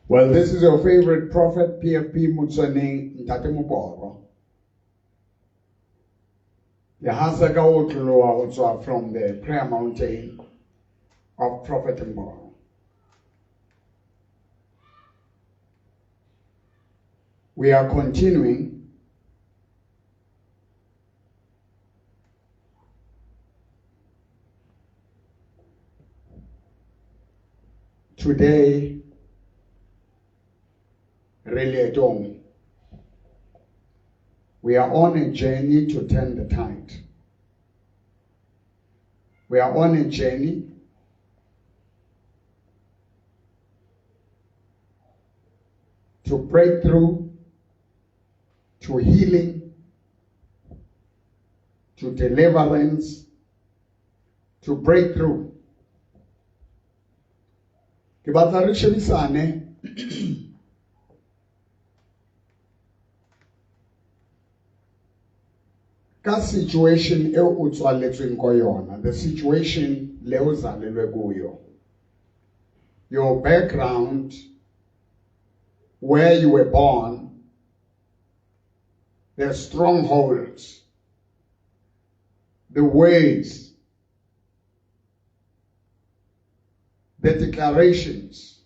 Well, this is your favorite prophet, PFP Mutswane Ntate Moporo. The Hasaka Otloa from the prayer mountain of Prophet Mboro. We are continuing today. Really, we are on a journey to turn the tide. We are on a journey to breakthrough, to healing, to deliverance, to breakthrough. Ke batla re shebisane ka situation e o tswaletsweng ko yona, the situation le o zalelwe kuyo, your background, where you were born, the strongholds, the ways, the declarations,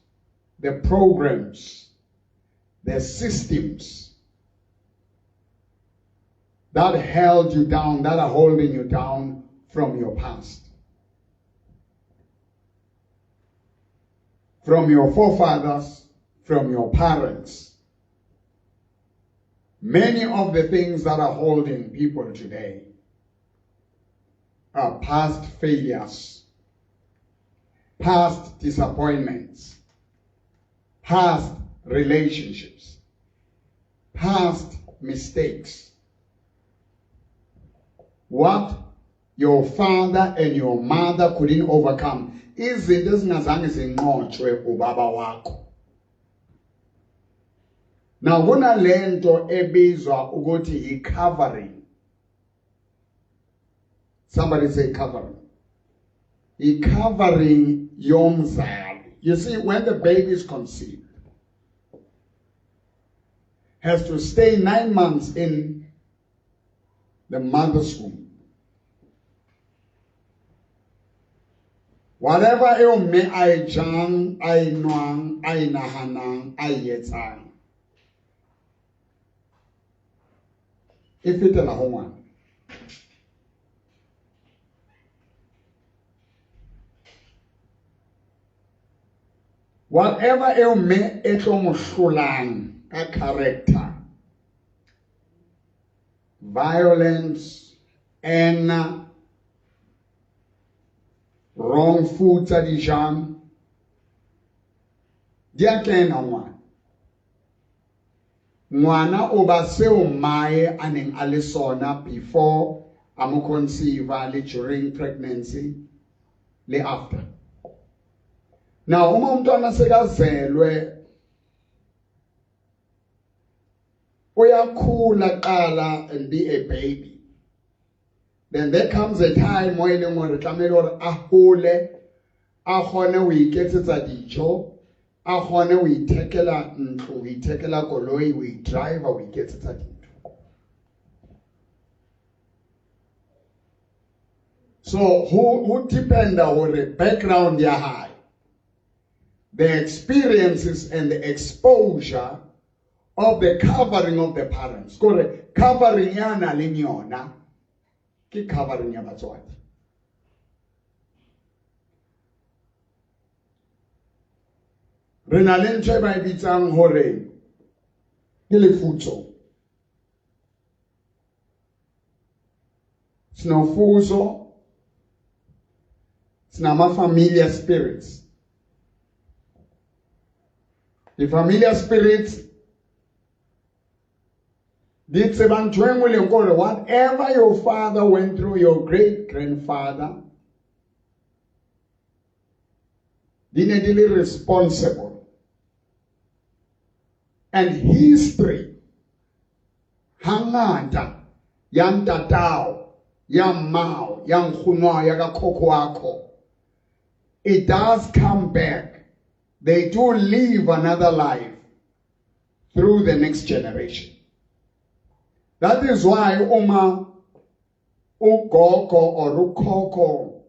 the programs, the systems that held you down, that are holding you down from your past. From your forefathers, from your parents. Many of the things that are holding people today are past failures, past disappointments, past relationships, past mistakes. What your father and your mother couldn't overcome izinto ezingazange zinqotshwe ubaba wakho. Now kunalento ebizwa ukuthi i-covering. Somebody say covering. I-covering yomzali. You see, when the baby is conceived, has to stay 9 months in the mother's womb. Whatever you may I jang, I nwang, I nahanang, I yetang. If it's a home. Whatever you may etomshulang, a character, violence, and wrong food tradition, dia kena one. Mwana oba seo mae aning alisona before amu conceive during pregnancy le after. Now uma umntwana sekazelwe uyakhula qala and be a baby. Then there comes a time where you want to ahole, ahone we get it at dijo, ahone we tekela koloi, we drive, we get it at dijo. So who depend on the background ya high, the experiences and the exposure of the covering of the parents. Correct. Covering yana linyona. Ki covering ya batswadi. Re na le ntho e ba e bitsang hore ke lefutso. Sinofuzo. Sinama familiar spirits. The familiar spirits did whatever your father went through, your great-grandfather, didn't responsible. And history, hanganta, yang tatao, yang mao, yang khunwa, yaga koko ako, it does come back they do live another life through the next generation. That is why uma ugogo or ukhokho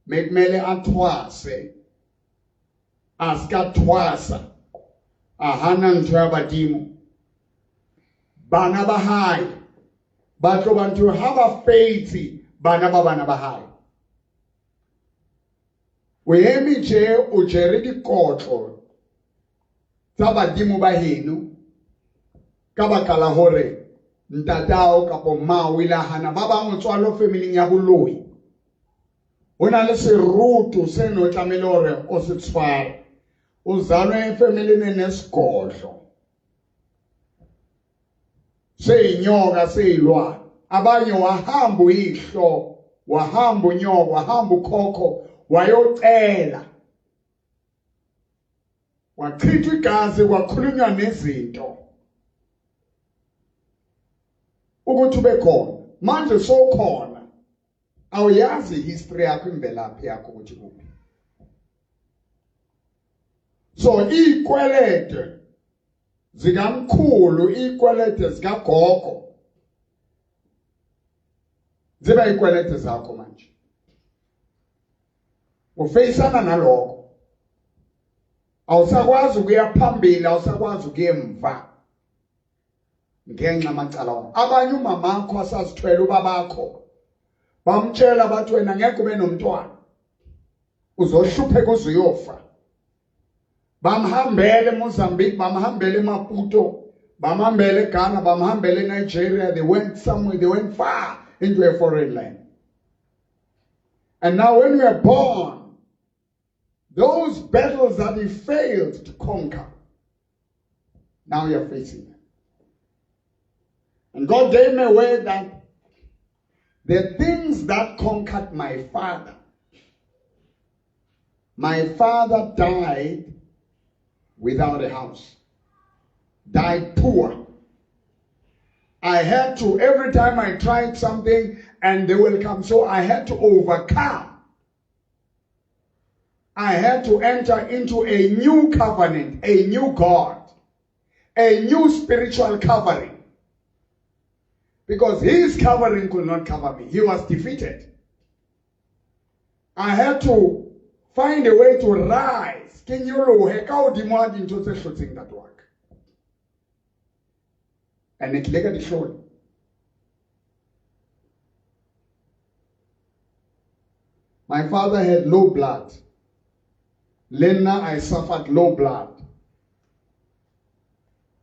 mekumele athwase askathwasa ahana ntho ya badimo bana ba hae ba tlo bantu ha ba faitsi bana ba hae o eme je o jere dikotlo tsa badimo ba heno ka baka la hore ntatao kapo mma o ile hana ba bang tswalo family ya boloi hona le seruto se no tlamele hore o se tshware o zalwe family ne segodlo se inyoka se ilwa abanye wahamba ihlo wahamba unyoka wahamba ukhokho wayocela wachithwa igazi kwakhulunywa nezinto ukuthi ube khona manje sokhona awuyazi history yakho imvelaphi yakho ukuthi kuphi so ikwelede zikamkhulu ikwelede zikagogo ziba ikwelede zakho manje ufeyisana nalokho awusakwazi ukuya phambili awusakwazi ukuya emva ngenxa amacala abanye umamakho asazithwele ubabakho bamtshela bathi wena ngeke ube nomntwana uzohlupheka uzoyofa bamhambele eMozambique bamhambele eMaputo bamhambele eGhana bamhambele eNigeria they went somewhere they went far into a foreign land and now when we are born those battles that he failed to conquer now you are facing them. And God gave me a word that the things that conquered my father died without a house, died poor. I had to, every time I tried something and they will come, so I had to overcome. I had to enter into a new covenant, a new God, a new spiritual covering. Because his covering could not cover me. He was defeated. I had to find a way to rise. Can you know how demand into the shooting that work? And it later showed. My father had low blood. Lena, I suffered low blood.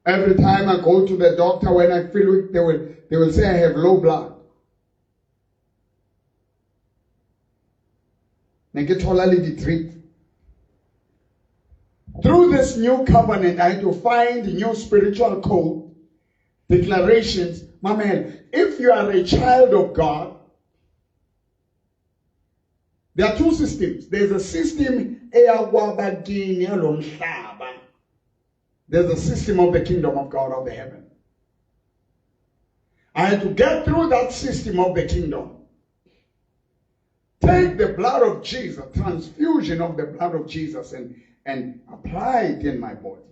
Every time I go to the doctor, when I feel weak, they will say I have low blood. Through this new covenant, I had to find new spiritual code, declarations. Mama, if you are a child of God, there are two systems. There's a system, there's a system of the kingdom of God of the heaven. I had to get through that system of the kingdom. Take the blood of Jesus, transfusion of the blood of Jesus, and apply it in my body.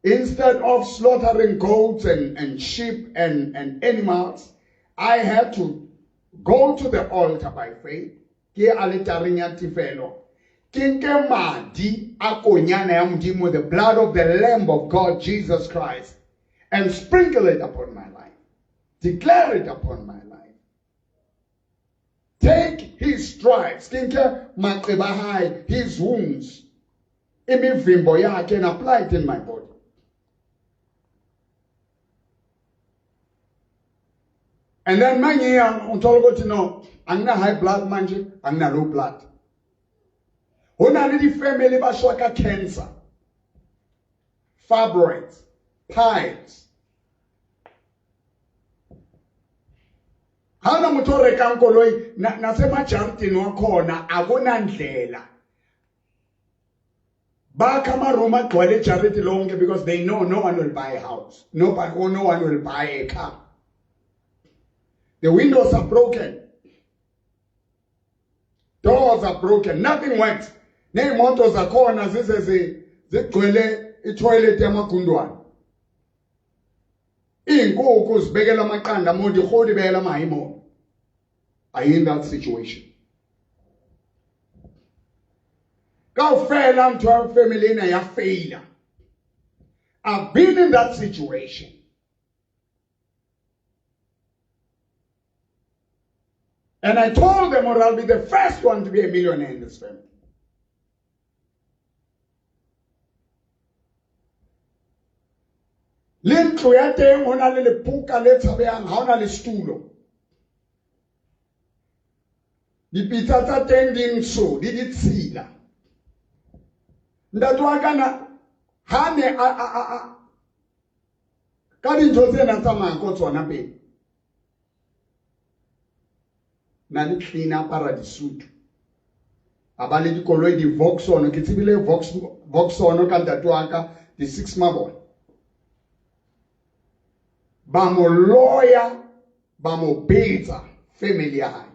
Instead of slaughtering goats and sheep and animals, I had to go to the altar by faith. With the blood of the Lamb of God, Jesus Christ, and sprinkle it upon my life. Declare it upon my life. Take his stripes, his wounds, and apply it in my body. And then many on told no, I'm not high blood man, I'm not low blood. Only family bashwaka cancer, fibroids, piles. Hana mutore kankoloi na sema charity no khona akuna ndlela. Ba kama Roma gwele charity lonke because they know no one will buy a house. No one will buy a car. The windows are broken. Doors are broken. Nothing works. Ney'moto zakhona zigcwele itoilet yamagundwane. Iy'nkukhu zibekela amaqanda modi irholi ibekela amahayimoto. Are you in that situation? Kawufela mthiwa family ena yafeyila. I've been in that situation. And I told them, or I'll be the first one to be a millionaire in this family. Lintlo ya teng ho na le lepuka le tshabehang ha ona le stulo. Dipitsa tsa teng di ntsho di ditshila. Ntate wa kana ha ne ka dintho tsena tsa mako tsona pele. Na le cleaner para disutu. Aba le dikoloi di Vauxhall ke tsebile Vauxhall ka ntate wa ka di 6 mabone. Ba mo lawyer, ba mo betsa family ya hae.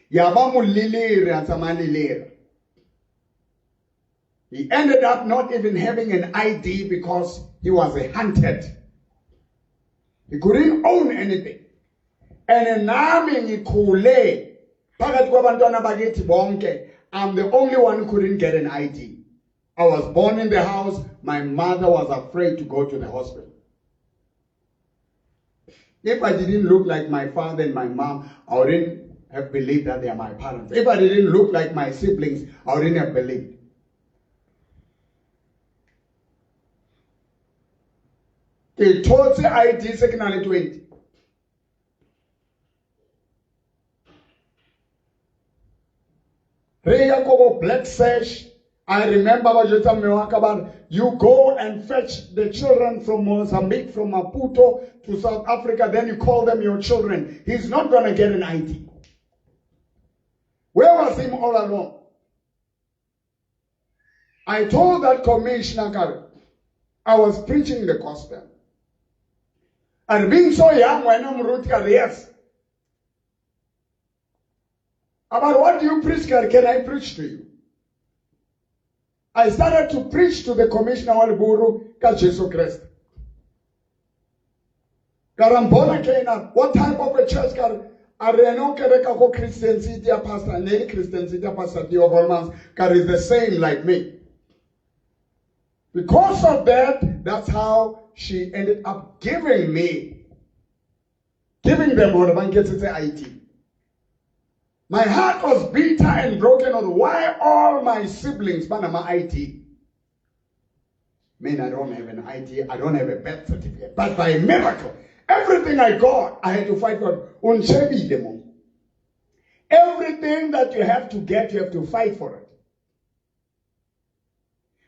Ya ba mo lelere a tsamaya lelere. He ended up not even having an ID because he was a hunted. He couldn't own anything. And nami ngikhule phakathi kwabantwana bakithi bonke, I'm the only one who couldn't get an ID. I was born in the house. My mother was afraid to go to the hospital. If I didn't look like my father and my mom, I wouldn't have believed that they are my parents. If I didn't look like my siblings, I wouldn't have believed. Ke thotse ID se ke na le 20. Re ya ko Black Sash. I remember you go and fetch the children from Mozambique, from Maputo to South Africa, then you call them your children. He's not going to get an ID. Where was him all along? I told that commissioner, I was preaching the gospel. And being so young, when I'm root, yes. About what do you preach? Can I preach to you? I started to preach to the commissioner of Buru, Jesus Christ. Karambona Kena, what type of a church Areno Kereka Christian City pastor, Nelly Christian City pastor of Volmans, is the same like me. Because of that, that's how she ended up giving them what one gets to IT. My heart was bitter and broken on why all my siblings Panama IT. Man, I don't have an IT, I don't have a birth certificate. But by miracle, everything I got, I had to fight for. Everything that you have to get, you have to fight for it.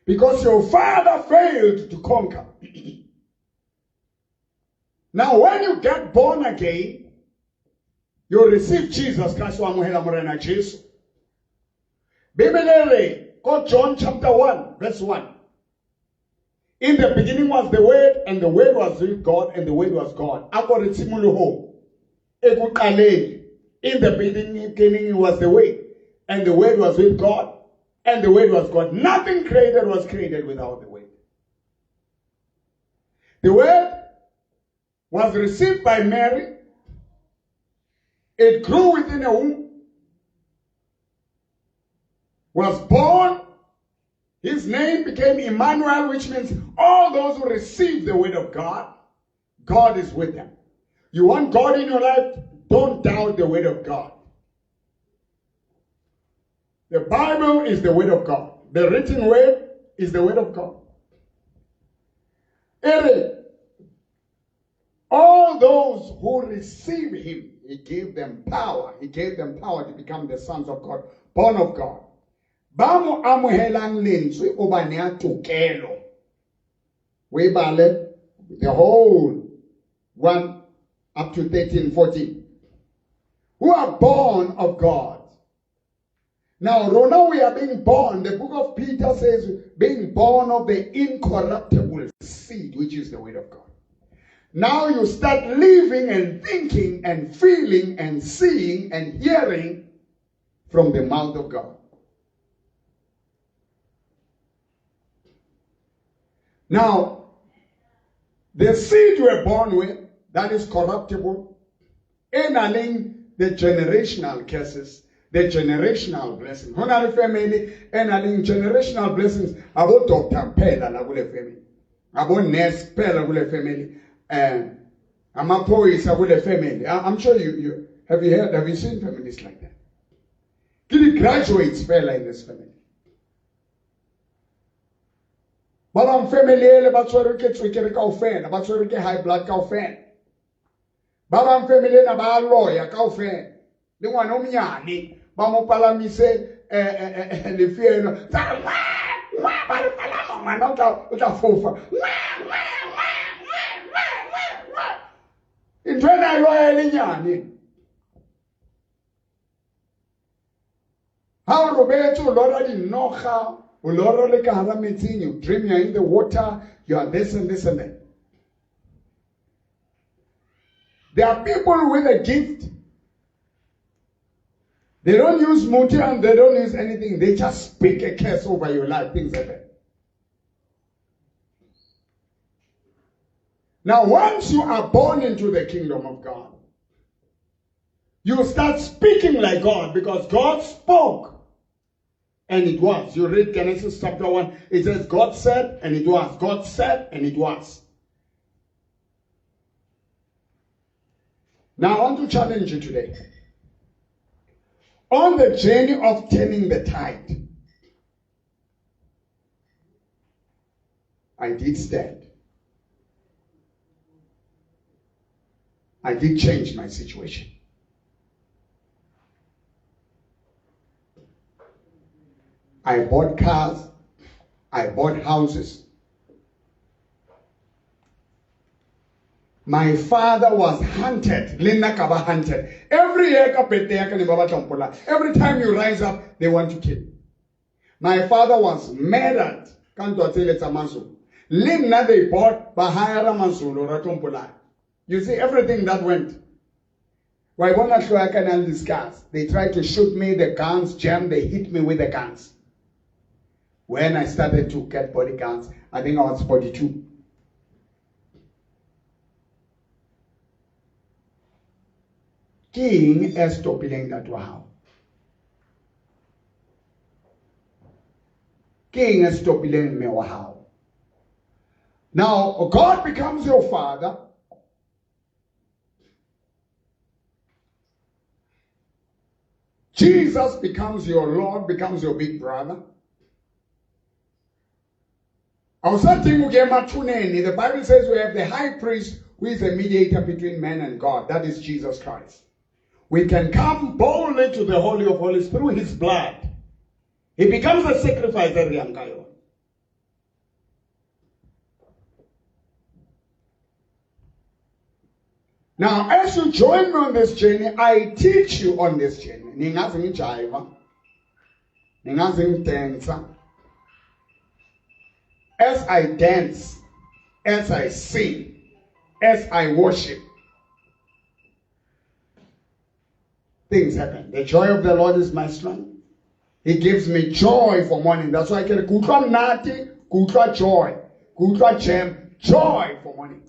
Because your father failed to conquer. Now, when you get born again, you receive Jesus Christ wa mohela morena Jesu. Bibelele, go John chapter 1, verse 1. In the beginning was the Word, and the Word was with God, and the Word was God. In the beginning was the Word, and the Word was with God, and the Word was God. Nothing created was created without the Word. The Word was received by Mary. It grew within a womb, was born. His name became Emmanuel, which means all those who receive the word of God, God is with them. You want God in your life? Don't doubt the word of God. The Bible is the word of God. The written word is the word of God. All those who receive him, he gave them power. He gave them power to become the sons of God, born of God. Bamu amuhelang lenswe obanya tokelo. We bale the whole 1 up to 13, 14. Who are born of God. Now, Rona, we are being born. The book of Peter says, being born of the incorruptible seed, which is the word of God. Now you start living and thinking and feeling and seeing and hearing from the mouth of God. Now, the seed you were born with, that is corruptible, enabling the generational curses, the generational blessings. Honor family, enabling generational blessings. About Dr. Pella, la family. About Nurse Pella, la family. I'm a poet, a family. I'm sure you have you seen families like that? Did graduates fell in this family? But I'm family, but sorry, get to get a fan, but sorry, get high blood cow fan. But I'm family, about lawyer, cow fan. The one on me, Bamo Palami say, the fear, in Twana lawyer, how Roberto Lora didn't know how. You dream you're in the water, you are this and this and that. There are people with a gift. They don't use muti and they don't use anything. They just speak a curse over your life, things like that. Now, once you are born into the kingdom of God, you start speaking like God because God spoke. And it was. You read Genesis chapter 1. It says, God said, and it was. God said, and it was. Now, I want to challenge you today. On the journey of turning the tide, I did stand. I did change my situation. I bought cars. I bought houses. My father was hunted. Linda Kaba hunted. Every year, every time you rise up, they want to kill you. My father was murdered. Linda they bought Bahayara Mansulo. You see everything that went. Why won't I show I can discuss? They tried to shoot me, the guns jammed, they hit me with the guns. When I started to get body counts, I think I was 42. King is stopping that wow. King is stopping me wow. Now, God becomes your father. Jesus becomes your Lord, becomes your big brother. The Bible says we have the high priest who is a mediator between man and God. That is Jesus Christ. We can come boldly to the Holy of Holies through his blood. He becomes a sacrifice every Ankayo. Now, as you join me on this journey, I teach you on this journey. Ningazi jaiva. Ningazi dancer. As I dance, as I sing, as I worship, things happen. The joy of the Lord is my strength. He gives me joy for morning. That's why I get kutwa nati, kutwa joy, kutwa gem, joy for morning.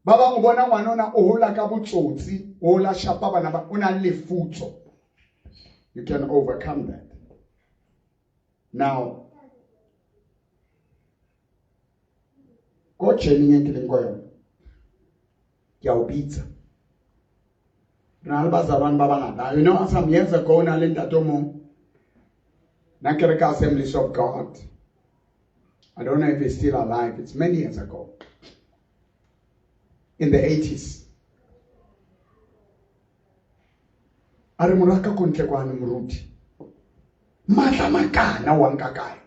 Baba ngubona ngwanona ohola ka butsotsi, ohola shapa bana ba una lefutso. You can overcome that. Now, God training into ngoyo. Yawubitsa. You know, some years ago, na lenta tomo na Kereka Assemblies of God. I don't know if he's still alive. It's many years ago. In the 80s. Arimuraka konke kwa mruti. Mata makana wankakai.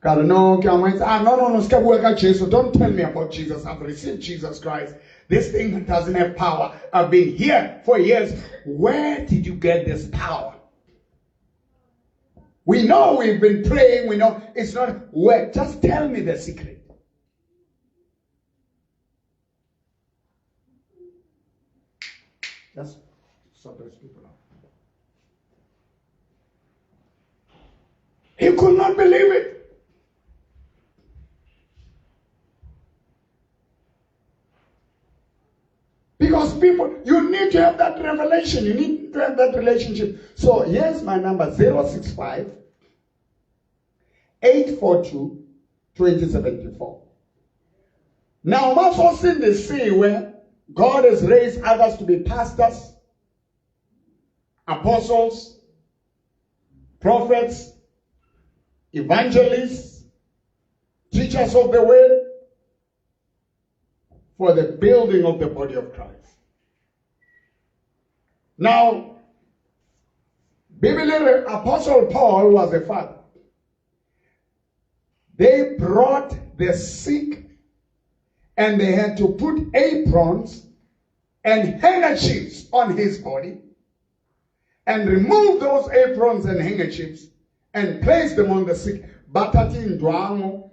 No, don't tell me about Jesus. I've received Jesus Christ. This thing doesn't have power. I've been here for years. Where did you get this power? We know we've been praying. We know it's not where. Just tell me the secret. Just sort those people out. He could not believe it. relation. You need to have that relationship. So here's my number, 065 842 2074. Now, what's also in the sea where God has raised others to be pastors, apostles, prophets, evangelists, teachers of the word, for the building of the body of Christ. Now, biblically, Apostle Paul was a father. They brought the sick and they had to put aprons and handkerchiefs on his body and remove those aprons and handkerchiefs and place them on the sick. Batati ndwango.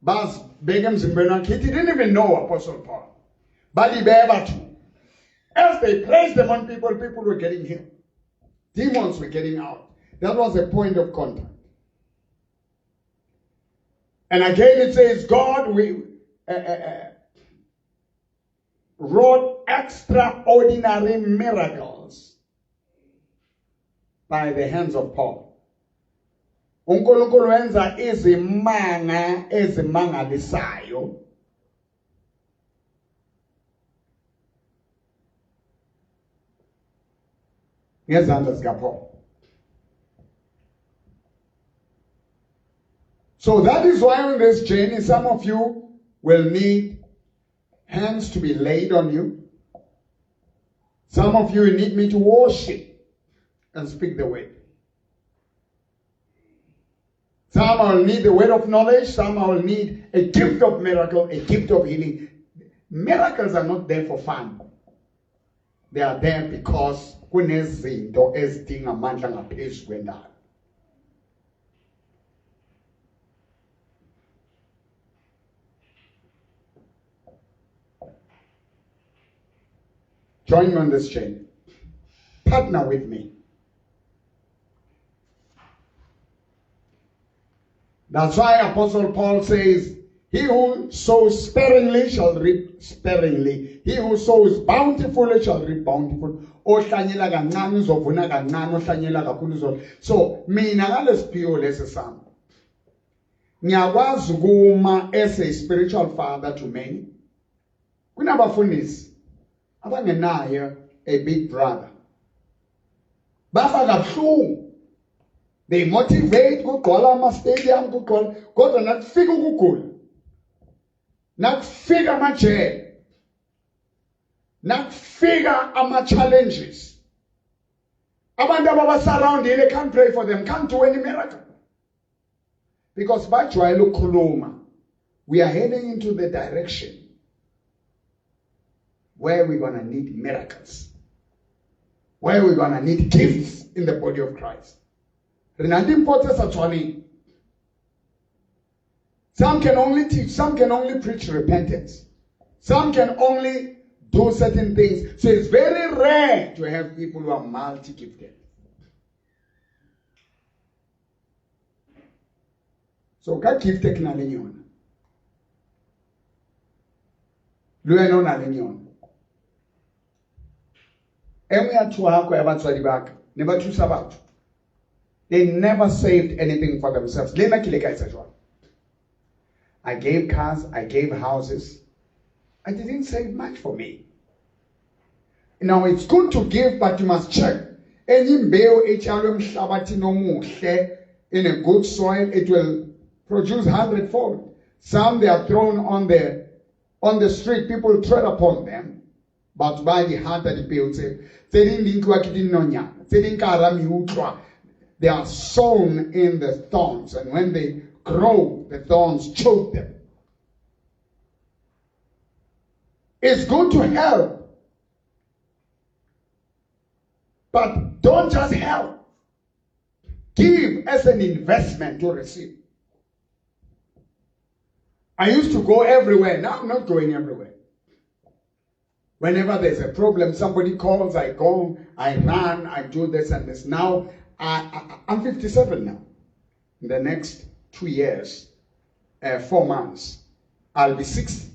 Bas Begum Zimbabwe, he didn't even know Apostle Paul. But he able to. As they placed them on people, people were getting healed. Demons were getting out. That was a point of contact. And again it says, God wrought extraordinary miracles by the hands of Paul. uNkulunkulu wenza izimanga ezimangalisayo ngezandla zikaPaul. So that is why on this journey some of you will need hands to be laid on you. Some of you need me to worship and speak the word. Some will need the word of knowledge. Some will need a gift of miracle, a gift of healing. Miracles are not there for fun. They are there because kunezinto ezidinga amandla ngaphezulu kwendalo. Join me on this journey. Partner with me. That's why Apostle Paul says, he who sows sparingly shall reap sparingly. He who sows bountifully shall reap bountifully. So, mina ngalesiphiwo lesi sami. Ngiyakwazi ukuma as a spiritual father to many. Kunabafundisi abangenayo a big brother. Bafa kabuhlungu. They motivate kugcwala ama-stadium kugcwala kodwa nakufika ukugula. Nakufika amajele. Nakufika ama-challenges. Abantu ababasurroundile can't pray for them, can't do any miracle. Because bajwayele ukukhuluma. We are heading into the direction where we're going to need miracles. Where we're going to need gifts in the body of Christ. Some can only teach, some can only preach repentance. Some can only do certain things. So it's very rare to have people who are multi-gifted. So ka gifted na lenyona. Lueno na lenyona. Emu ya tuwako ya batswadi baka. Neba tusa batu. They never saved anything for themselves. I gave cars, I gave houses. I didn't save much for me. Now it's good to give, but you must check. In a good soil, it will produce 100-fold. Some they are thrown on the street, people tread upon them. But by the heart that he builds it, they are sown in the thorns, and when they grow, the thorns choke them. It's good to help, but don't just help. Give as an investment to receive. I used to go everywhere. Now I'm not going everywhere. Whenever there's a problem, somebody calls, I go, I run, I do this and this. Now, I'm 57 now. In the next 2 years, 4 months, I'll be 60.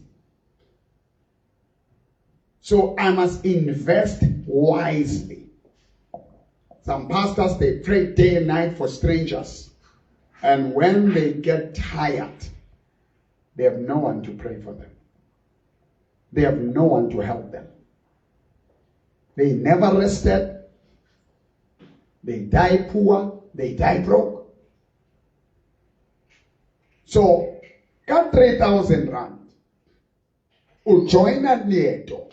So I must invest wisely. Some pastors, they pray day and night for strangers. And when they get tired, they have no one to pray for them. They have no one to help them. They never rested. They die poor. They die broke. So, got 3,000 rand. Ujoina nieto.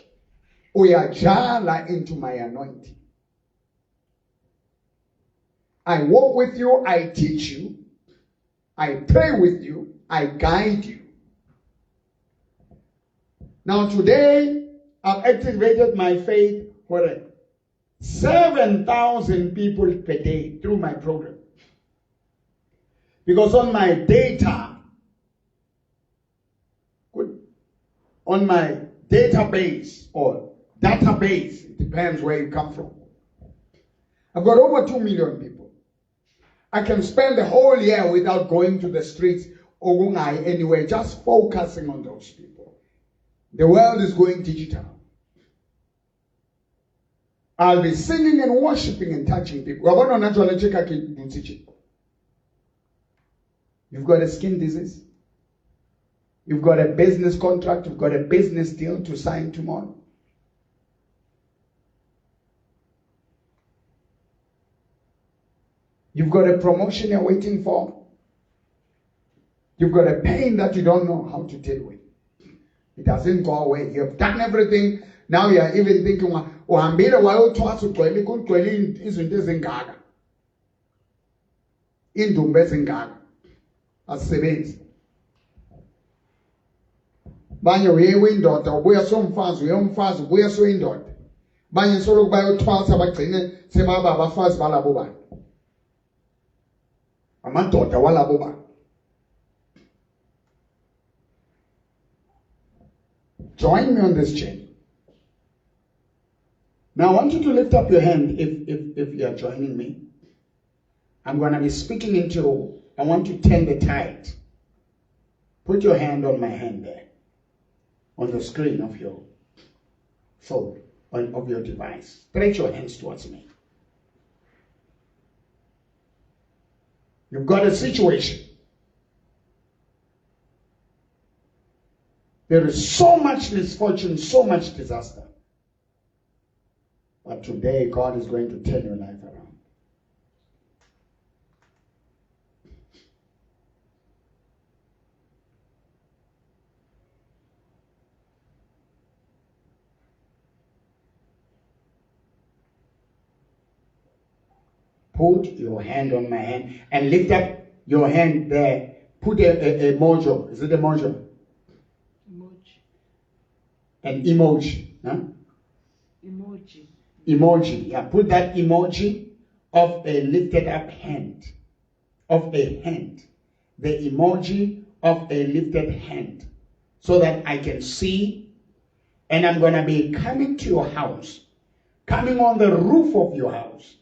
Uyajala into my anointing. I walk with you. I teach you. I pray with you. I guide you. Now today, I've activated my faith for 7,000 people per day through my program. Because on my data, on my database or database, it depends where you come from, I've got over 2 million people. I can spend the whole year without going to the streets or going anywhere, just focusing on those people. The world is going digital. I'll be singing and worshiping and touching people. You've got a skin disease. You've got a business contract. You've got a business deal to sign tomorrow. You've got a promotion you're waiting for. You've got a pain that you don't know how to deal with. It doesn't go away. You have done everything. Now you are even thinking, uhambile wayothatha ugcwele kugcwele izinto ezingaka. Indumbe ezingaka. Asisebenzi. Banye uyewe indoda ubuya somfazi uyomfazi ubuya so indoda. Banye solo bayothwasa bagcine sebaba abafazi balabo bantu. Amadoda walabo bantu. Join me on this journey. Now I want you to lift up your hand if you are joining me. I'm going to be speaking into, I want to turn the tide. Put your hand on my hand there. On the screen of your phone, of your device. Stretch your hands towards me. You've got a situation. There is so much misfortune, so much disaster. But today, God is going to turn your life around. Put your hand on my hand and lift up your hand there. Put a mojo. Is it a mojo? An emoji. Huh? Emoji. Yeah, put that emoji of a lifted up hand. Of a hand. The emoji of a lifted hand. So that I can see. And I'm going to be coming to your house. Coming on the roof of your house.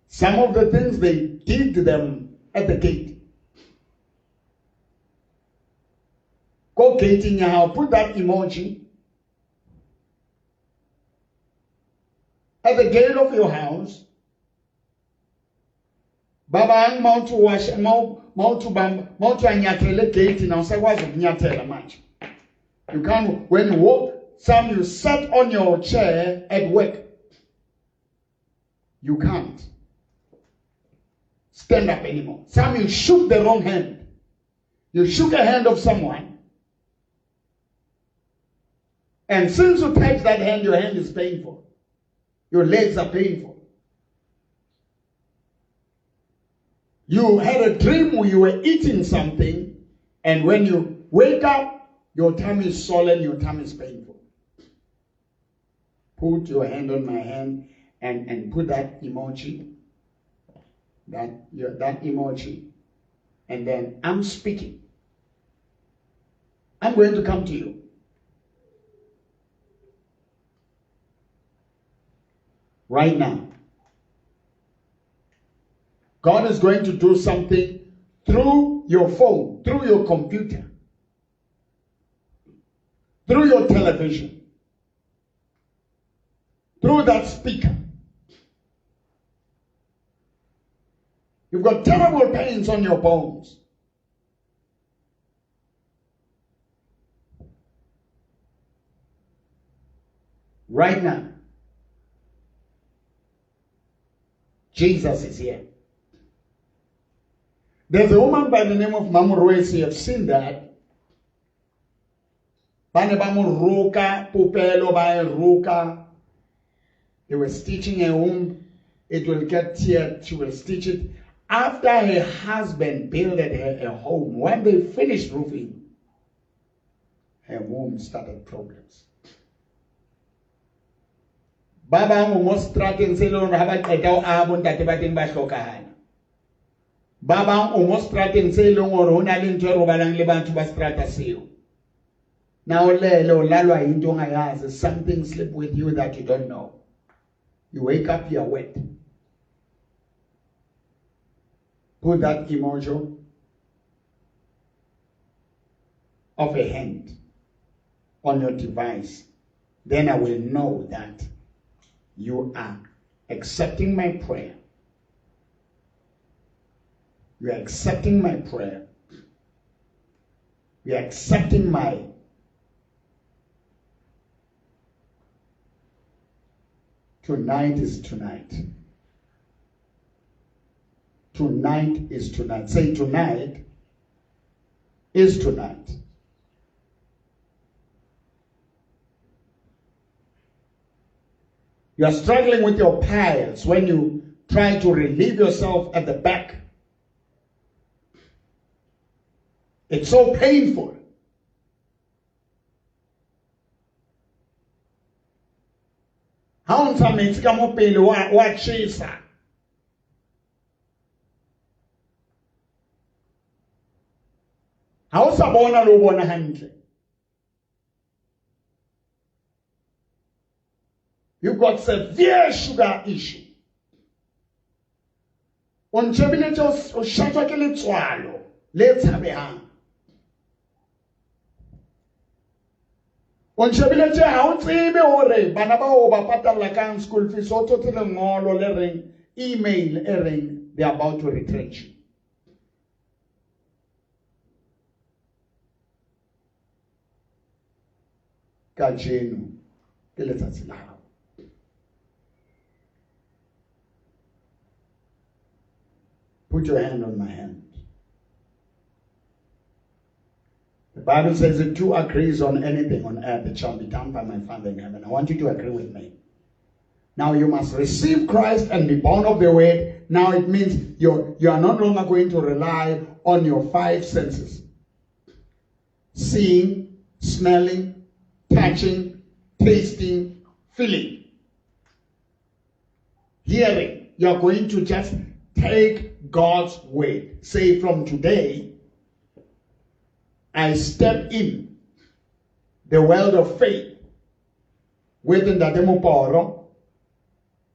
Some of the things, they did them at the gate. Go gate in your house, put that emoji at the gate of your house. Baba mount to wash, mount to anyatele gate now. Say what's nyatela much. You can't when you walk. Some you sat on your chair at work. You can't stand up anymore. Some you shook the wrong hand. You shook a hand of someone. And since you touch that hand, your hand is painful. Your legs are painful. You had a dream where you were eating something, and when you wake up, your tummy is swollen, your tummy is painful. Put your hand on my hand and put that emoji. That emoji. And then I'm speaking. I'm going to come to you. Right now. God is going to do something through your phone, through your computer, through your television. that speaker. You've got terrible pains on your bones. Right now, Jesus is here. There's a woman by the name of Mamu Royce. You have seen that. They were stitching a womb. It will get teared. She will stitch it. After her husband built her a home, when they finished roofing, her womb started problems. Baba almost threatened selon habat etaw abon dati bating bashokahan. Baba almost threatened selon or honalin jero balang libantu bastrata siyo. Now lelo lalwa into ngayazi, something slip with you that you don't know. You wake up, you're wet. Put that emoji of a hand on your device. Then I will know that you are accepting my prayer. You are accepting my prayer. You are accepting my tonight is tonight. Tonight is tonight. Say tonight is tonight. You are struggling with your piles when you try to relieve yourself at the back. It's so painful. How unsametse ka mo pele wa chisa. How sabona lo bona hantle. You've got severe sugar issue. On chebile o shatwa ke letswalo le tshabehang. On chebile ha o tsebe hore bana ba o ba patala ka school fees o totele ngolo le reng email e reng they are about to retrench you. Kajeno ke letsatsi la hao. Put your hand on my hand. The Bible says if two agrees on anything on earth, it shall be done by my Father in heaven. I want you to agree with me. Now you must receive Christ and be born of the Word. Now it means you are no longer going to rely on your five senses. Seeing, smelling, touching, tasting, feeling. Hearing. You are going to just take God's word. Say from today, I step in the world of faith with Ndademo Poro,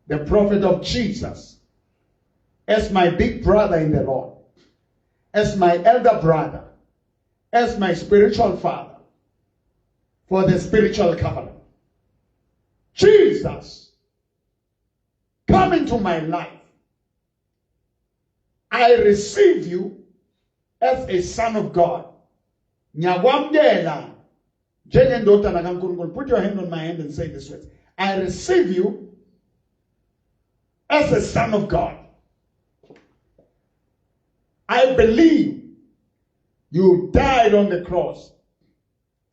the prophet of Jesus, as my big brother in the Lord, as my elder brother, as my spiritual father, for the spiritual covenant. Jesus, come into my life. I receive you as a son of God. Put your hand on my hand and say this words. I receive you as a son of God. I believe you died on the cross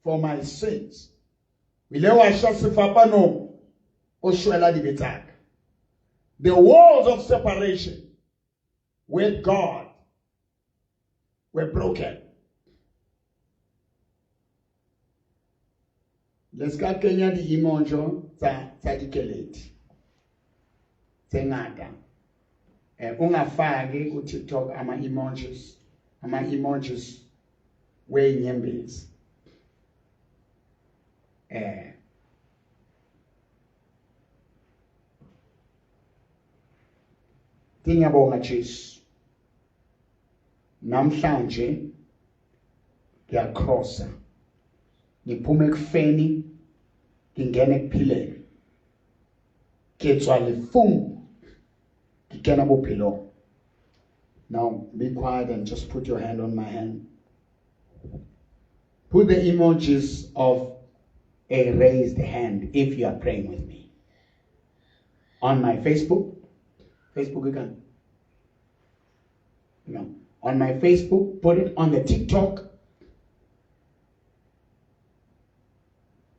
for my sins. The walls of separation with God were broken. Let's get Kenya the imonjo za dikeleti. Tengada. Ungafaki ku TikTok ama emojis we nyembezi. Ngiyabonga Jesu. Namhlanje ngiyakrosa. Ngiphume ekufeni ngingena ekuphileni. ke tswa lefung ke kena bophelong. Now be quiet and just put your hand on my hand. Put the emojis of a raised hand if you are praying with me. On my Facebook again. No. On my Facebook, put it on the TikTok.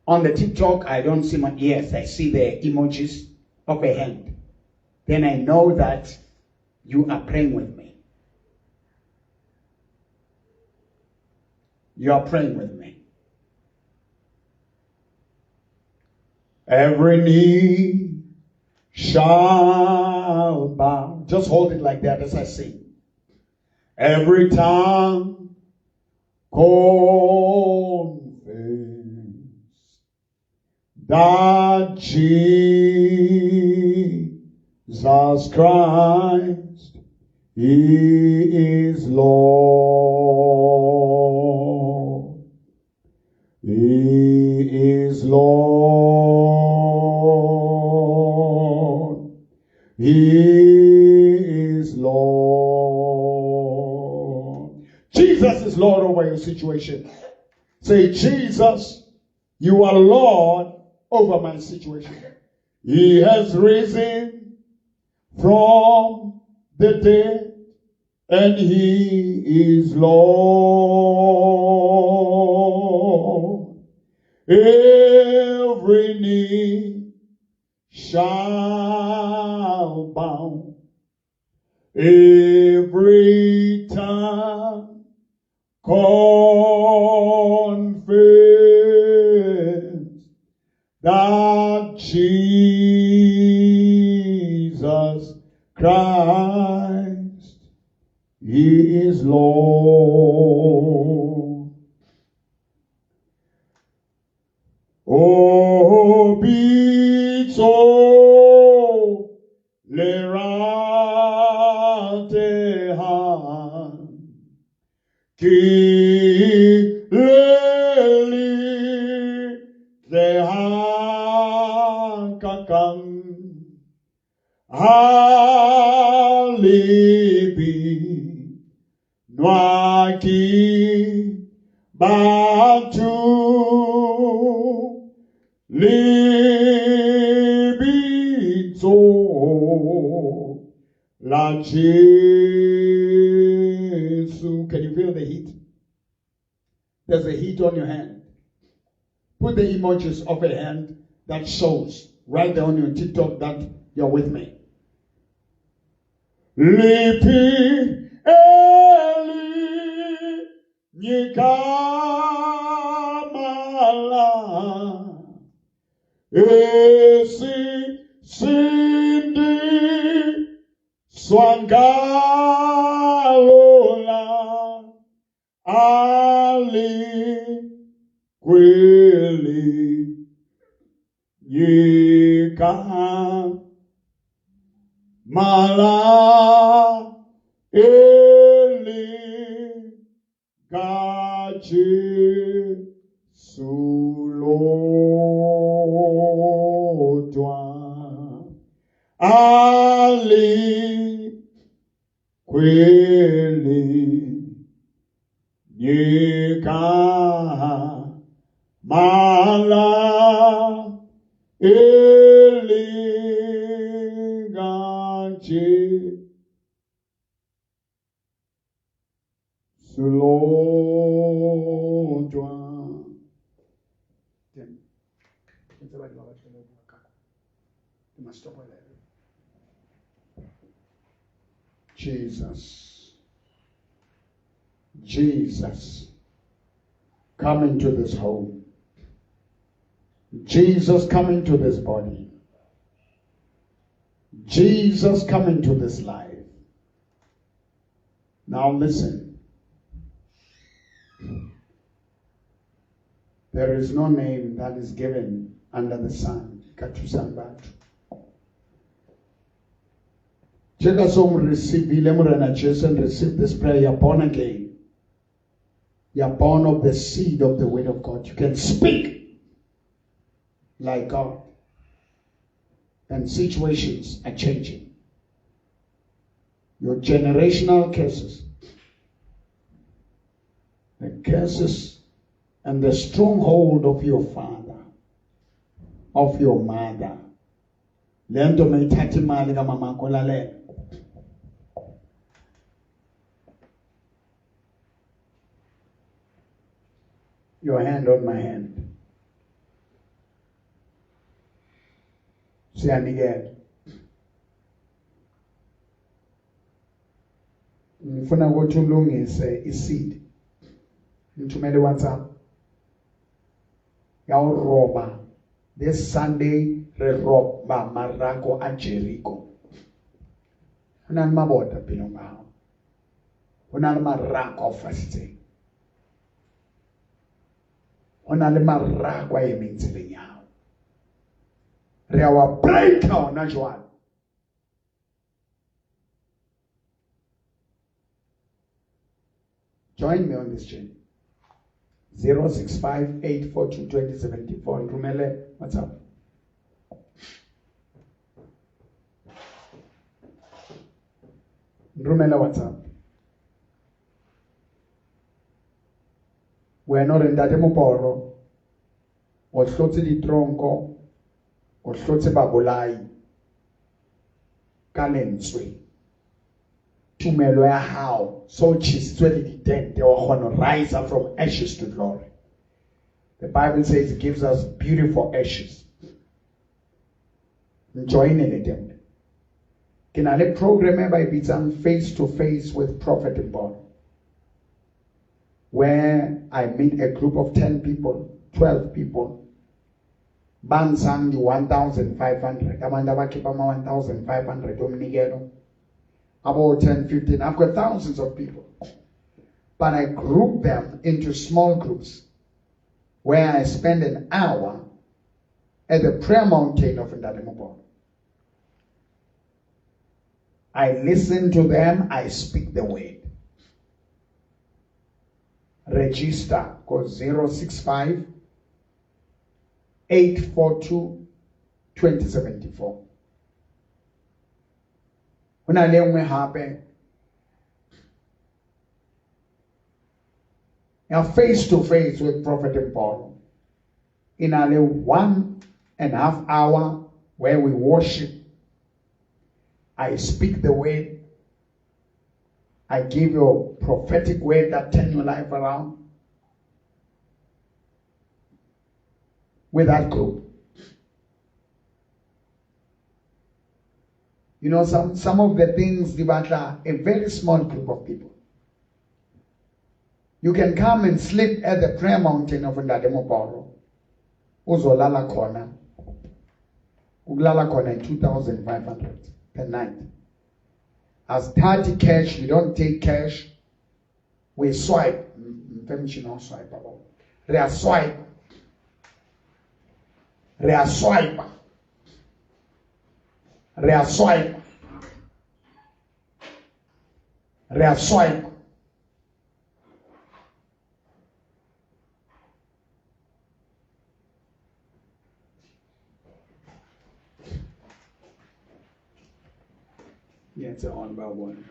On the TikTok, I don't see my, yes, I see the emojis of a hand. Then I know that you are praying with me. You are praying with me. Every knee shall bow. Just hold it like that as I sing. Every tongue confess that Jesus Christ, He is Lord. He is Lord. He is Lord. Jesus is Lord over your situation. Say, Jesus, you are Lord over my situation. He has risen from the dead, and He is Lord. Every knee shall bow, every tongue confess that Jesus Christ, He is Lord. Oh, be tolerant, ki leli kakang halibi nwaki batu libito la Jesu. Can you feel the heat? There's a heat on your hand. Put the emojis of a hand that shows right there on your TikTok that you're with me. Lipi Eli Nikamala Esi Sindi Swangalola Ali Kweli Yika Mala Eli Gachi Sulodwa Ali Kweli Yika Mala Elegante Sulodwa. Jesus, Jesus, come into this home. Jesus, come into this body. Jesus, come into this life. Now listen. There is no name that is given under the sun. Receive this prayer. You're born again. You're born of the seed of the word of God. You can speak like God. and situations are changing. Your generational curses, the curses and the stronghold of your father, of your mother. Lento mayithatha imali kamama akho lalela. Your hand on my hand. Siyanikela. Ngifuna ukuthi ulungise iseed. Ngithumele WhatsApp. Yawuroba. This Sunday re roba marako a Jericho. Unani maboda phela ngawo. Unani marako ofasithe. Unani marako ayemenzele yawo. Re awa break out na jwalo. Join me on this journey. 065-842-2074. Rumele, what's up? Rumele, what's up? We're not in that moporo. O hlotse di tronko, o hlotse babolai. Ka lentswe. Tumelo ya hao so chisitswe le ditente wa gona rise up from ashes to glory. The Bible says it gives us beautiful ashes. Join in them. Can I program by bitsang face to face with Prophet Mbolo, where I meet a group of 10 people, 12 people. Bansang the 1,500. Amanda bakipama 1,500 omnigero. About 10, 15. I've got thousands of people. But I group them into small groups where I spend an hour at the prayer mountain of Ndademobolo. I listen to them, I speak the word. Register, call 065-842-2074. When I learn what happened, now face to face with Prophet Mbolo in a 1.5 hour where we worship. I speak the word. I give you a prophetic word that turn your life around. With that group. You know, some of the things, a very small group of people. You can come and sleep at the prayer mountain of Ndademobolo. Uzolala kona. Uglala kona 2,500 per night. As 30 cash, we don't take cash. We swipe. Swipe. Re-swipe. Re-swipe. Re-swipe. Re-swipe. Yeah, it's an on by one.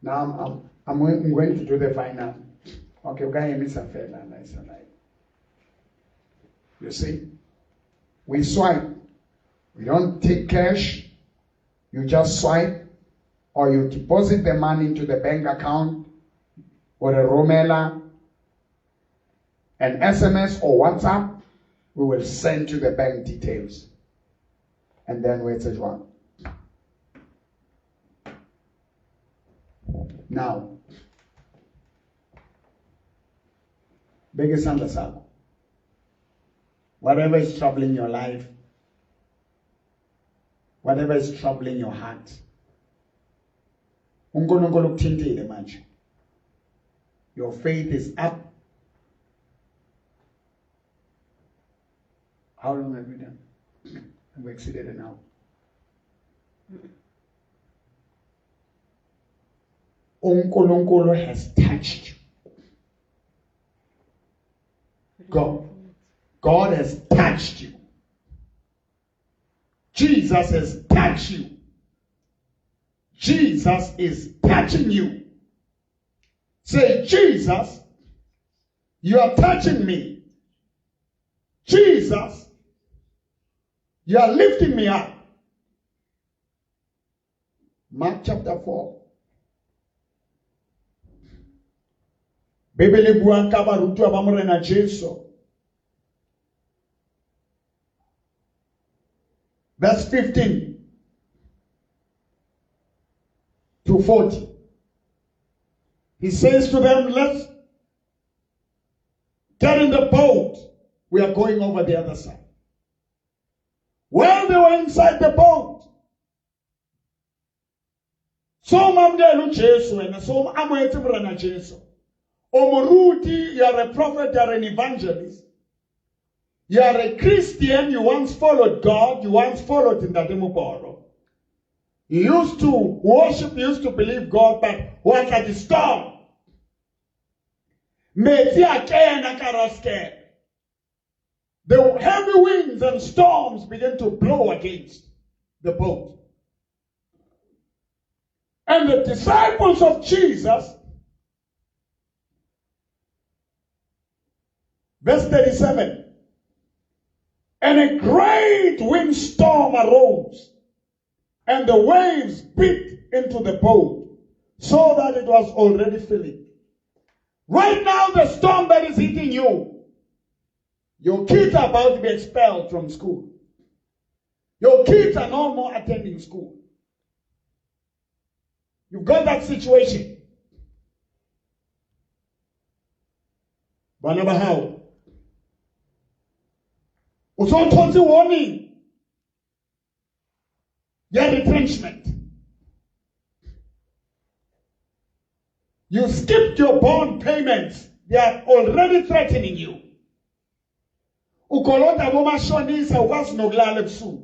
Now I'm going to do the final. Okay, we're going to miss a fair nice. You see, we swipe. We don't take cash. You just swipe, or you deposit the money into the bank account, or a Romela, an SMS or WhatsApp. We will send you the bank details. And then wait as well. Now, biggest underside. Whatever is troubling your life, whatever is troubling your heart, your faith is up. How long have you done? Have we exceeded an hour? Unkulunkulu has touched you. Go. God has touched you. Jesus has touched you. Jesus is touching you. Say, Jesus, you are touching me. Jesus, you are lifting me up. Mark chapter 4. Bibele bua ka barutwa ba morena Jesu. Verse 15 to 40. He says to them, let's get in the boat. We are going over the other side. While they were inside the boat, so mamdelu Jesu and so amwetimrana Jesu. Omoruti, you are a prophet, you are an evangelist. You are a Christian, you once followed God, you once followed in the Demoboro. You used to worship, you used to believe God, but what at the storm? The heavy winds and storms began to blow against the boat. And the disciples of Jesus, verse 37, and a great windstorm arose, and the waves beat into the boat, so that it was already filling. Right now, the storm that is hitting you, your kids are about to be expelled from school. Your kids are no more attending school. You've got that situation. Banabahau. Usontonzi warning. Your retrenchment. You skipped your bond payments. They are already threatening you. Ukolota boma shonisa wasnoglale bsu.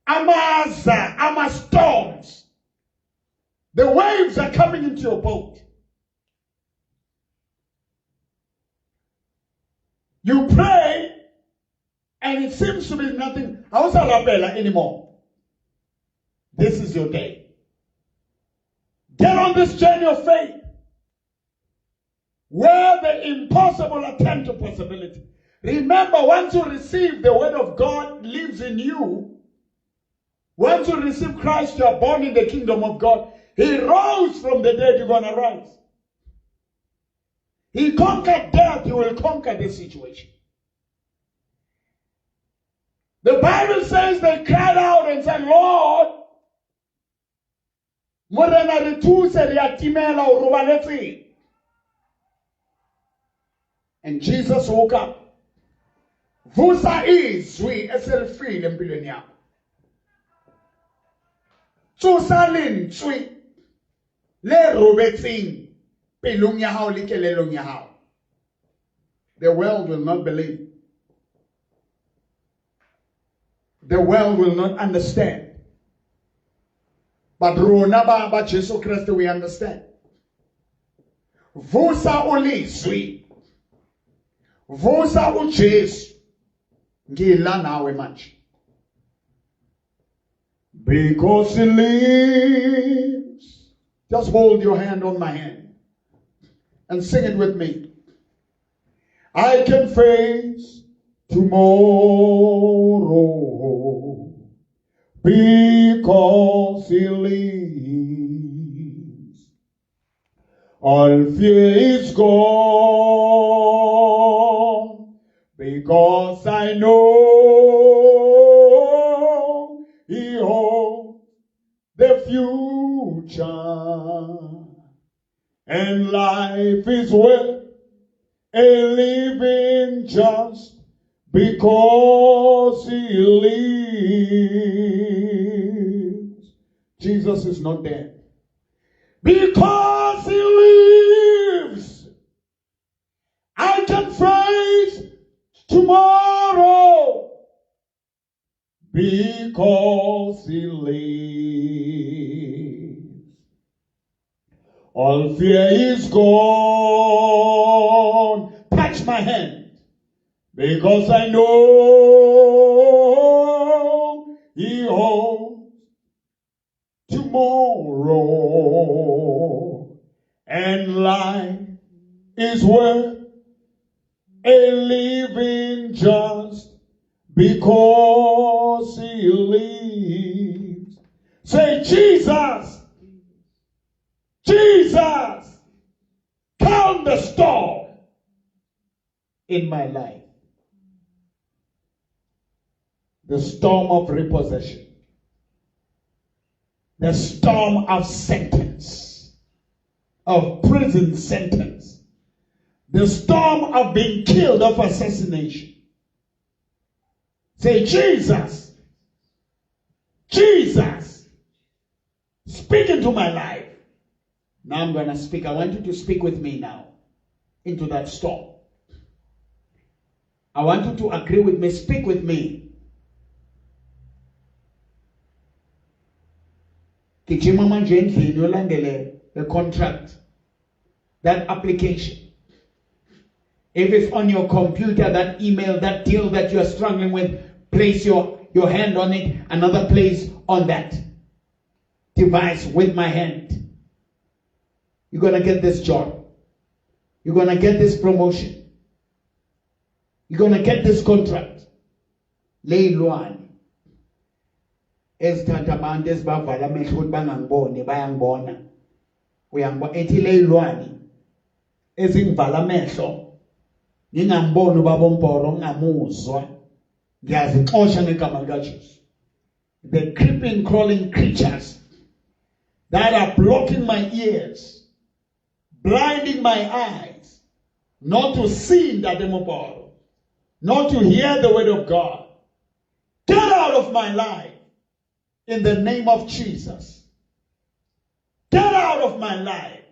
Amaza, ama storms. The waves are coming into your boat. You pray, and it seems to be nothing. How's Arabella anymore? This is your day. Get on this journey of faith, where the impossible attend to possibility. Remember, once you receive the word of God lives in you, once you receive Christ, you are born in the kingdom of God. He rose from the dead, you're going to rise. He conquered death, you will conquer this situation. The Bible says they cried out and said, Lord, and Jesus woke up. Vusa izwi eselifile empilweni yakho. Tsusalin tswi le robetseng pelong ya hao le kelelong ya hao. The world will not believe. The world will not understand. But rona ba Jesu Kristu we understand. Vusa ulizwi. Vusa uJesu. Ngila nawe manje. Because he lives. Just hold your hand on my hand and sing it with me. I can face tomorrow because he lives. All fear is gone because I know he holds the future, and life is worth a living just because he lives. Jesus is not dead. Because he lives, I can face tomorrow. Because he lives, all fear is gone. Touch my hand. Because I know He owns tomorrow, and life is worth a living just because He lives. Say, Jesus, Jesus, calm the storm in my life. The storm of repossession. The storm of sentence. Of prison sentence. The storm of being killed, of assassination. Say, Jesus, Jesus, speak into my life. Now I'm going to speak. I want you to speak with me now into that storm. I want you to agree with me. Speak with me. The contract, that application. If it's on your computer, that email, that deal that you're struggling with, place your hand on it. Another place on that device with my hand. You're going to get this job. You're going to get this promotion. You're going to get this contract. Leilwane. Ezithatha abantu ezibavala amehlo ukuthi bangangiboni bayangibona. Uyangibona ethi leilwane ezingivala amehlo ngingamboni ubaba omporo ngingamuzwa ngiyazixosha ngegama lika Jesu. The creeping crawling creatures that are blocking my ears, blinding my eyes, not to see that demoporo, not to hear the word of God. Get out of my life in the name of Jesus. Get out of my life.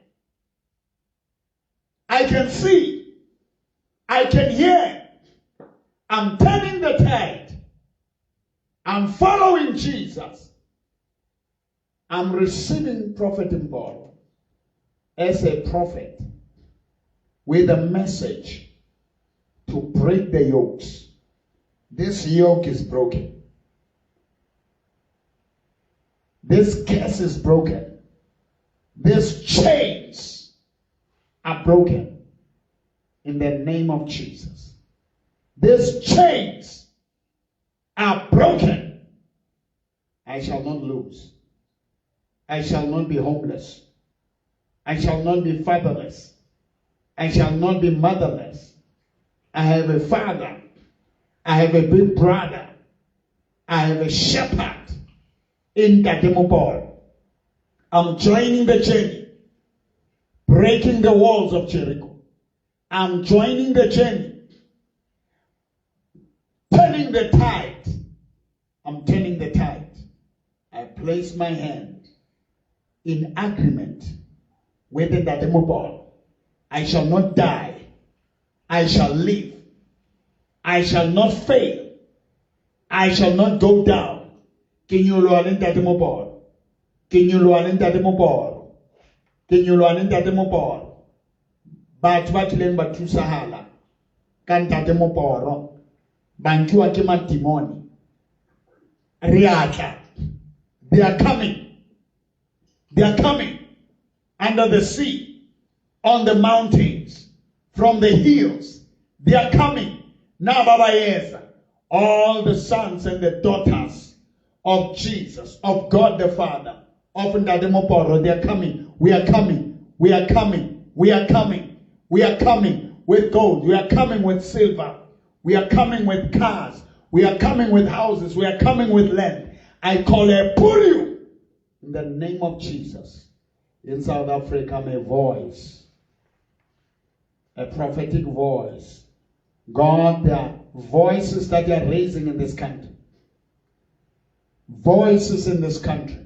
I can see. I can hear. I'm turning the tide. I'm following Jesus. I'm receiving Prophet Mboro as a prophet with a message to break the yokes. This yoke is broken. This curse is broken. These chains are broken in the name of Jesus. These chains are broken. I shall not lose. I shall not be homeless. I shall not be fatherless. I shall not be motherless. I have a father. I have a big brother. I have a shepherd in Dademopor. I'm joining the journey, breaking the walls of Jericho. I'm joining the journey, turning the tide. I'm turning the tide. I place my hand in agreement with the Dademopor. I shall not die. I shall live. I shall not fail. I shall not go down. Can you learn in Dademopor? Can you learn in Dademopor? Can you learn in Dademopor? Batho ba tlileng ba thusahala ka Dademoporo bankiwa ke matimoni riatla. They are coming. They are coming under the sea, on the mountains, from the hills. They are coming. Now, Baba, yes, all the sons and the daughters of Jesus, of God the Father, of Ndademoporo, they are coming. We are coming. We are coming. We are coming. We are coming with gold. We are coming with silver. We are coming with cars. We are coming with houses. We are coming with land. I call a pull you in the name of Jesus. In South Africa, I'm a voice, a prophetic voice. God, there are voices that you are raising in this country. Voices in this country.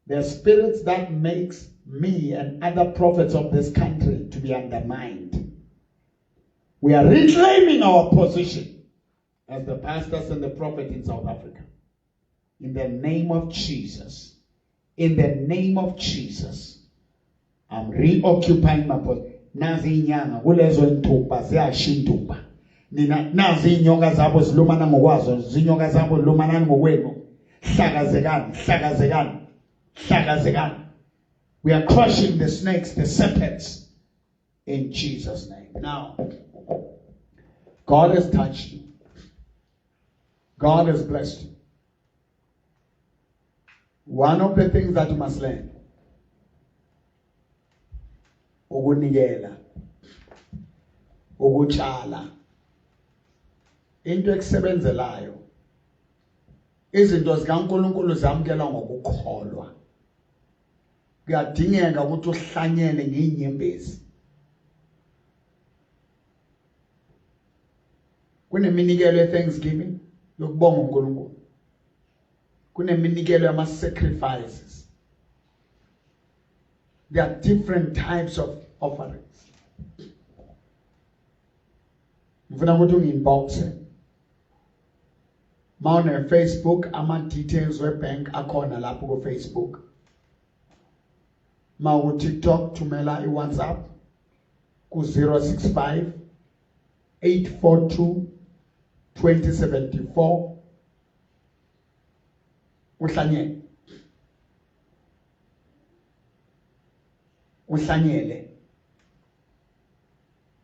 There are spirits that makes me and other prophets of this country to be undermined. We are reclaiming our position as the pastors and the prophet in South Africa. In the name of Jesus. In the name of Jesus. I'm reoccupying my position. Nazi inyanga kulezo ntuba ziyashintuba. nina nazi inyoka zabo zilumana ngokwazo zinyoka zabo zilumanani ngokwenu hlakazekani. We are crushing the snakes, the serpents, in Jesus' name. Now, God has touched you. God has blessed you. One of the things that you must learn, ukunikela, ukutshala, into ekusebenzelayo, izinto zikaNkulunkulu zamkelwa ngokukholwa. Kuyadingeka ukuthi uhlanyele ngeinyembezi. Kuneminikelo ye-thanksgiving yokubonga uNkulunkulu. Kuneminikelo yama-sacrifices. There are different types of offerings. Ngifuna ukuthi ungi-inboxe. Mawune Facebook, ama-details we-bank akhona lapho ku-Facebook. Mawu TikTok, thumela i-WhatsApp ku 065 842 2074. Uhlanyele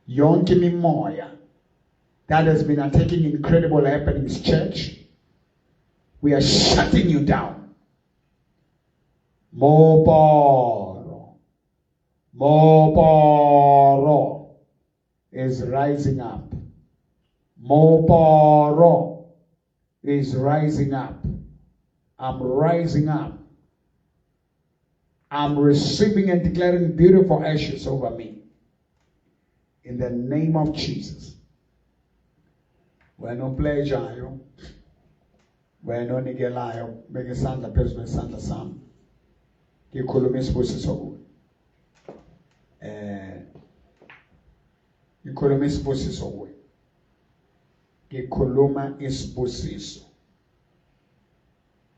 yonke imimoya that has been attacking Incredible Happenings Church. We are shutting you down. Moporo is rising up. Moporo is rising up. I'm rising up. I'm receiving and declaring beautiful ashes over me. In the name of Jesus. We're no pleasure. We're no nigelayo. Make a sanda person sanda sam. Ikhuluma isibusiso kuwe. Ikhuluma isibusiso kuwe. Ikhuluma isibusiso.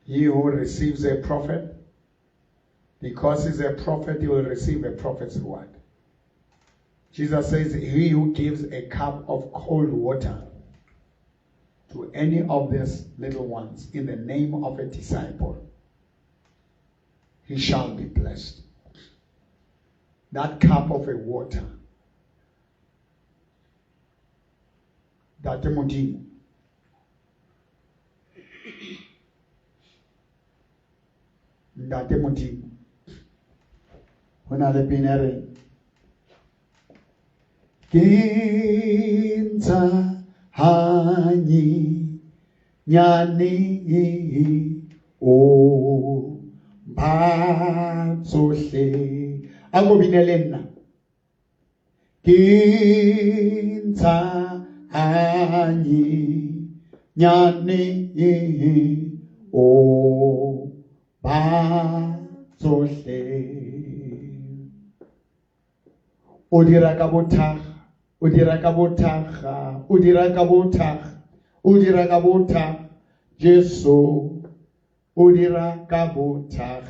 He who receives a prophet, because he's a prophet, he will receive a prophet's reward. Jesus says, he who gives a cup of cold water to any of these little ones in the name of a disciple, he shall be blessed. That cup of a water, that Timothy, when I have been a Kinza hani nyani o batsohle akobinelena Kinza hani nyani o batsohle Udira kabota, Jesu, udira kabota,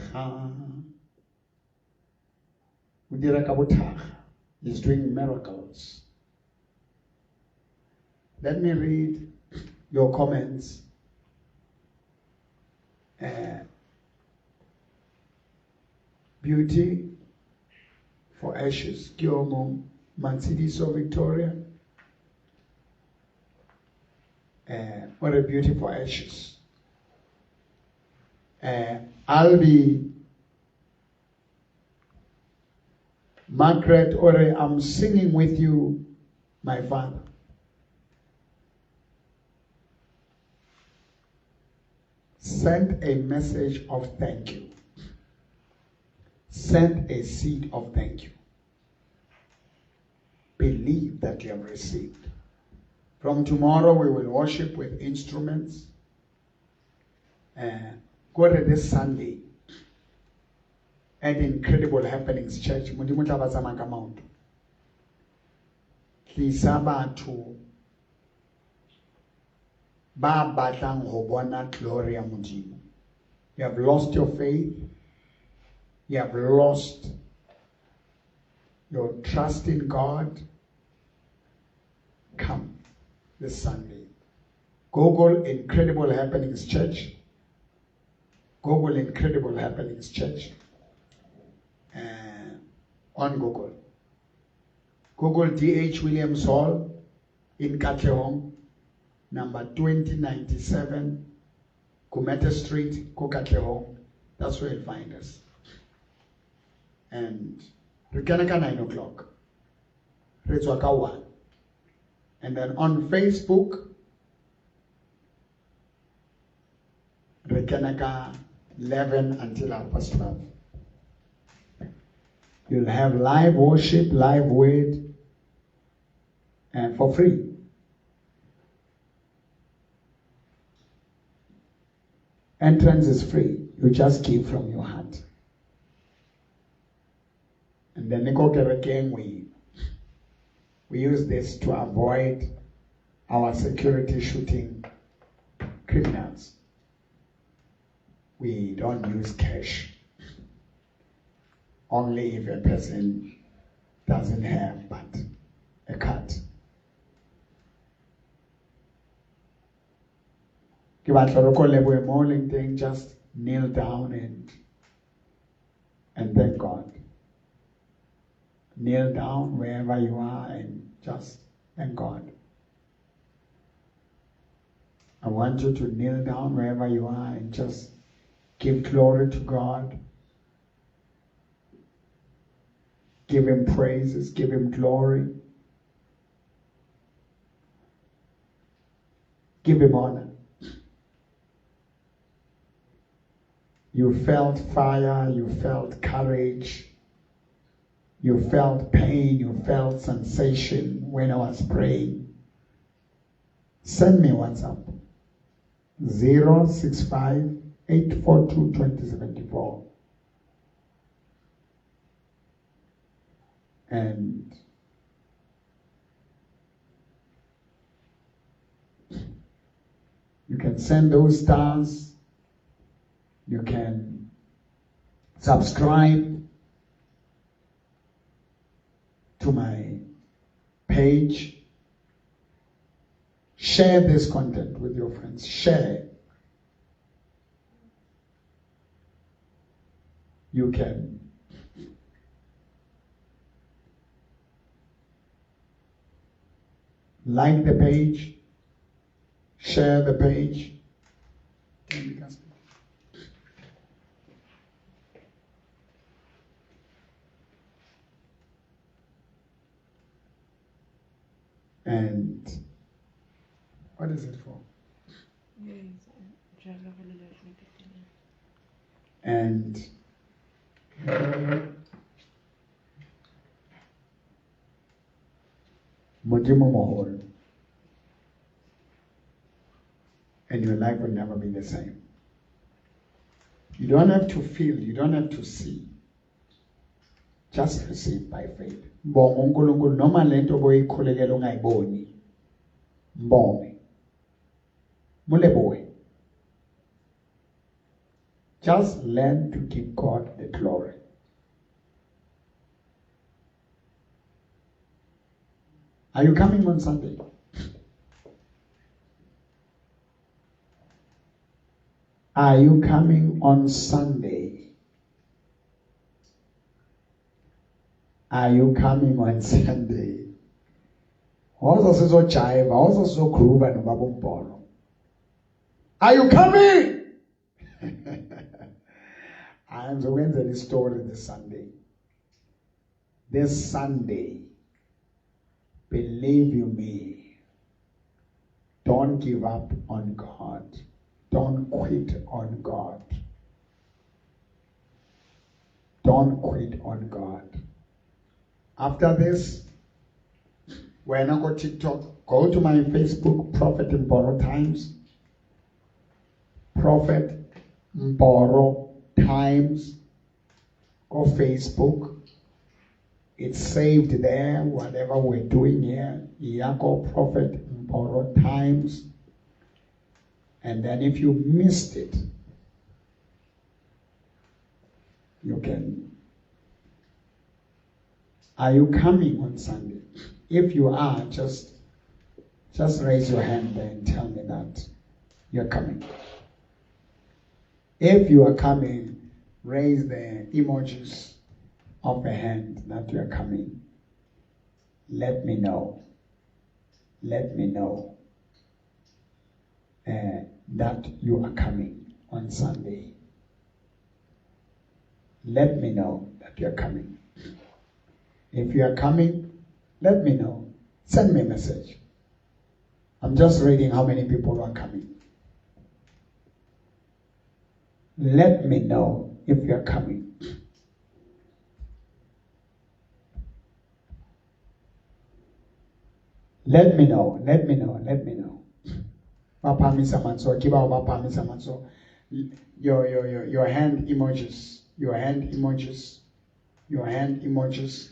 he's doing miracles. Let me read your comments. Beauty for ashes, Kyomo, Mansidi, Victoria. What a beautiful ashes. I'll be Margaret Ore, I'm singing with you, my father. Send a message of thank you. Send a seed of thank you. Believe that you have received. From tomorrow, we will worship with instruments. Go to this Sunday at Incredible Happenings Church. Kisabatu ba batlang ho bona glory ya Modimo. You have lost your faith. You have lost your trust in God. Come. this Sunday. Google Incredible Happenings Church. Google Incredible Happenings Church. On Google. Google D.H. Williams Hall in Katlehong, number 2097, Kumete Street, Katlehong. That's where you'll find us. And Rikanaka 9 o'clock. Rizwaka 1. And then on Facebook, Rikanaka 11 until 12:30. You'll have live worship, live word, and for free. Entrance is free. You just give from your heart. And then again, we use this to avoid our security shooting criminals. We don't use cash. Only if a person doesn't have but a card. Just kneel down and thank God. Kneel down wherever you are and just thank God. I want you to kneel down wherever you are and just give glory to God. Give him praises, give him glory. Give him honor. You felt fire, you felt courage, you felt pain, you felt sensation when I was praying. Send me WhatsApp. 065-842-2074. And you can send those stars. You can subscribe to my page. Share this content with your friends. Share. You can like the page, share the page. And what is it for? And Modimo Mohol. And your life will never be the same. You don't have to feel, you don't have to see. Just receive by faith. Mbonga uNkulunkulu noma lento boyikhulekela ungayiboni. Mbonge. Muleboe. Just learn to give God the glory. Are you coming on Sunday? Are you coming on Sunday? Are you coming on Sunday? Are you coming? I am going to the story this Sunday. This Sunday, believe you me, don't give up on God. Don't quit on God. Don't quit on God. After this, when I go to TikTok, go to my Facebook, Prophet Mboro Times. Prophet Mboro Times. Go Facebook. It's saved there, whatever we're doing here. Go Prophet Mboro Times. And then if you missed it, you can. Are you coming on Sunday? If you are, just Just raise your hand and tell me that you're coming. If you are coming, raise the emojis of a hand that you are coming. Let me know. Let me know that you are coming on Sunday. Let me know that you are coming. If you are coming, let me know. Send me a message. I'm just reading how many people are coming. Let me know if you are coming. Let me know. Let me know. Let me know. Papa Misamanso, Kiba Papa Misamanso. Your hand emojis. Your hand emojis. Your hand emojis.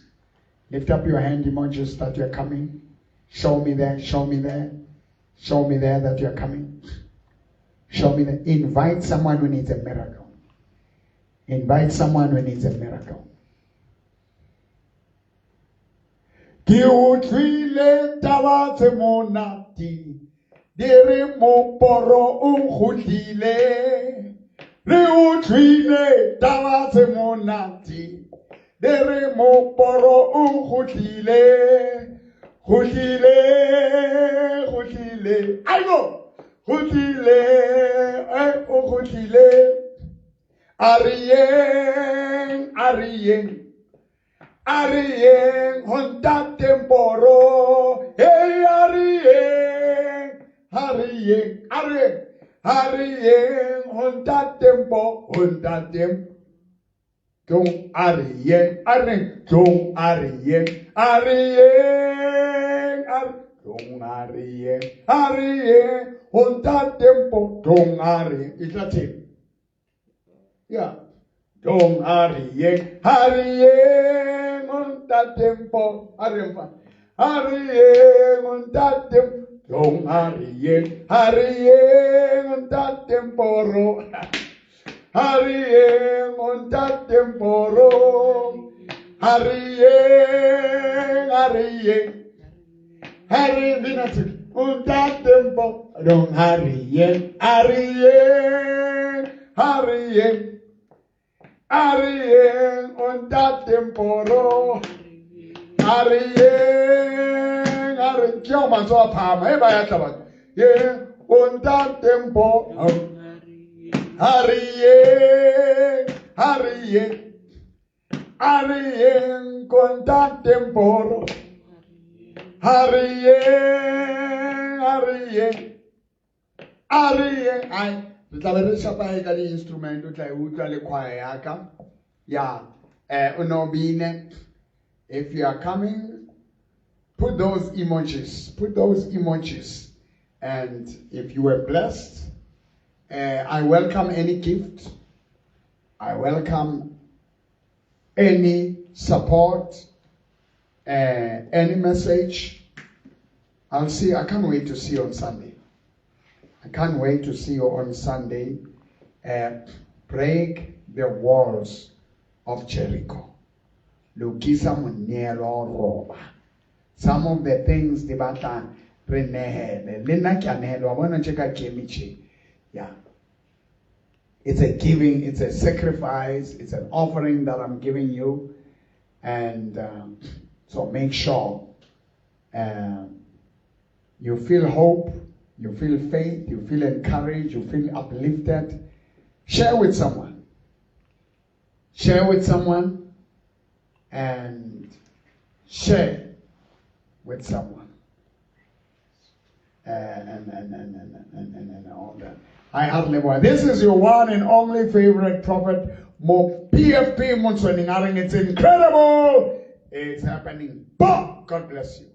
Lift up your hand emojis that you're coming. Show me there. Show me there. Show me there that you're coming. Show me there. Invite someone who needs a miracle. Invite someone who needs a miracle. Kiutwile tawaze monati. Dere mo poro unkhudile. Riutwile tawaze monati. Dere mo poro unkhudile. Khudile. I know. Khudile. Khudile. Arien. Honda temporo. Hey, Arien, Honda tempo, Honda tempo. Don't Arien, don't Arien, Honda tempo, don't Arien. Is that it? Yeah. Don't Arien, Honda tempo, Arien, Honda tempo. Don't Arien, Honda temporo. Arien, Honda temporo. Arien, Vinati, Honda tempo. Don't Arien, Honda temporo. Arien, Kioma so pama, eba ya taba. Yeah, Honda tempo. Arien, Honda temporo. Arien, ai. Tlaberesha pa eka li instrumento tla utlwa le choir yaka. Yeah, unobine. If you are coming, put those emojis. And if you were blessed, I welcome any gift. I welcome any support, any message. I can't wait to see you on Sunday. I can't wait to see you on Sunday. Break the walls of Jericho. Lukisa Munielo Roba. Some of the things the bata renehele. Lina Kanelo. I want to check out Kemichi. Yeah. It's a giving, it's a sacrifice, it's an offering that I'm giving you. And so make sure you feel hope, you feel faith, you feel encouraged, you feel uplifted. Share with someone. Share with someone. And share with someone. And all that. I hardly want. This is your one and only favorite prophet, Mo PFP Munsweningaring. It's incredible. It's happening. Boom! God bless you.